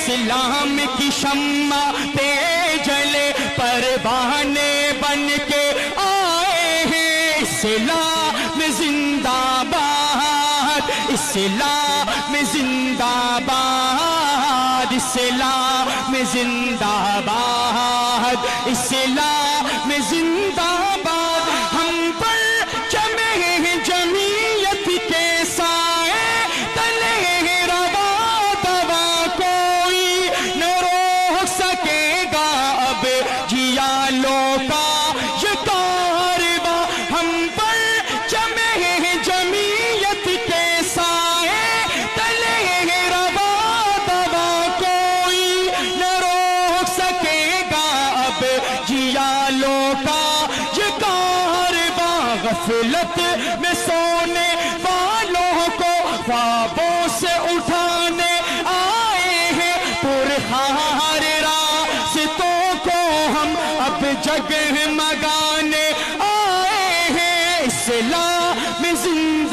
اسلام کی شمع پہ جلے پروانے بن کے آئے ہیں اسلام زندہ باد اسلام زندہ باد اسلام زندہ باد اسلام زندہ باد ہم پر چمے جمعیت کے سائے تلے روا دوا کوئی نہ روک سکے گا اب جیالوں کا یہ کارواں ہم پر چمے جمعیت کے سائے تلے روا دوا کوئی نہ روک سکے گا اب جیالوں کا یہ کارواں غفلت میں سونے والوں کو خوابوں سے اٹھانے آئے ہیں پرخار راستوں کو ہم اب جگمگانے آئے ہیں اسلام زندہ